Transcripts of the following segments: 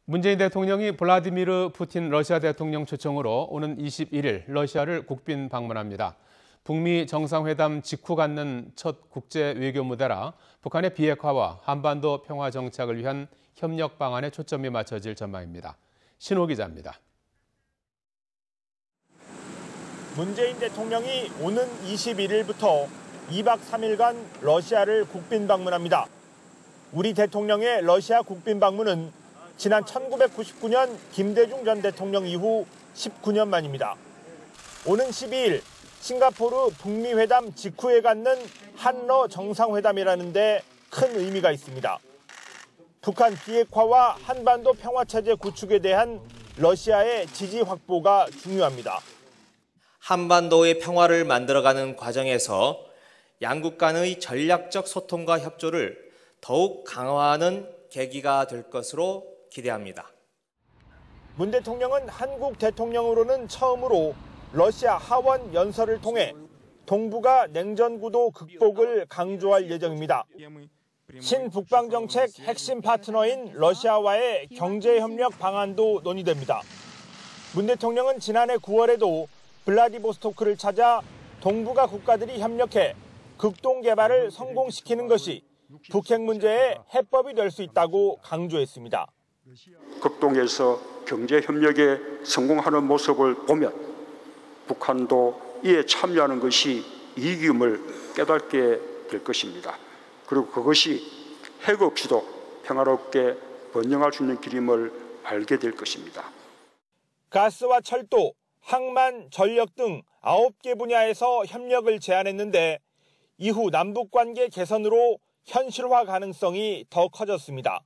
문재인 대통령이 블라디미르 푸틴 러시아 대통령 초청으로 오는 21일 러시아를 국빈 방문합니다. 북미 정상회담 직후 갖는 첫 국제 외교 무대라 북한의 비핵화와 한반도 평화 정착을 위한 협력 방안에 초점이 맞춰질 전망입니다. 신호 기자입니다. 문재인 대통령이 오는 21일부터 2박 3일간 러시아를 국빈 방문합니다. 우리 대통령의 러시아 국빈 방문은 지난 1999년 김대중 전 대통령 이후 19년 만입니다. 오는 12일 싱가포르 북미 회담 직후에 갖는 한러 정상회담이라는 데 큰 의미가 있습니다. 북한 비핵화와 한반도 평화체제 구축에 대한 러시아의 지지 확보가 중요합니다. 한반도의 평화를 만들어가는 과정에서 양국 간의 전략적 소통과 협조를 더욱 강화하는 계기가 될 것으로 기대합니다. 문 대통령은 한국 대통령으로는 처음으로 러시아 하원 연설을 통해 동북아 냉전 구도 극복을 강조할 예정입니다. 신북방정책 핵심 파트너인 러시아와의 경제협력 방안도 논의됩니다. 문 대통령은 지난해 9월에도 블라디보스토크를 찾아 동북아 국가들이 협력해 극동 개발을 성공시키는 것이 북핵 문제의 해법이 될 수 있다고 강조했습니다. 극동에서 경제협력에 성공하는 모습을 보면 북한도 이에 참여하는 것이 이기움을 깨닫게 될 것입니다. 그리고 그것이 핵 없이도 평화롭게 번영할 수 있는 길임을 알게 될 것입니다. 가스와 철도, 항만, 전력 등 9개 분야에서 협력을 제안했는데 이후 남북관계 개선으로 현실화 가능성이 더 커졌습니다.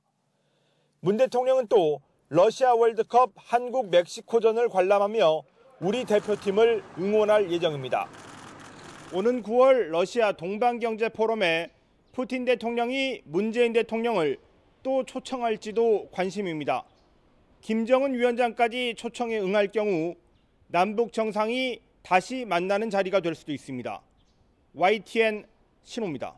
문 대통령은 또 러시아 월드컵 한국 멕시코전을 관람하며 우리 대표팀을 응원할 예정입니다. 오는 9월 러시아 동반경제포럼에 푸틴 대통령이 문재인 대통령을 또 초청할지도 관심입니다. 김정은 위원장까지 초청에 응할 경우 남북 정상이 다시 만나는 자리가 될 수도 있습니다. YTN 신호입니다.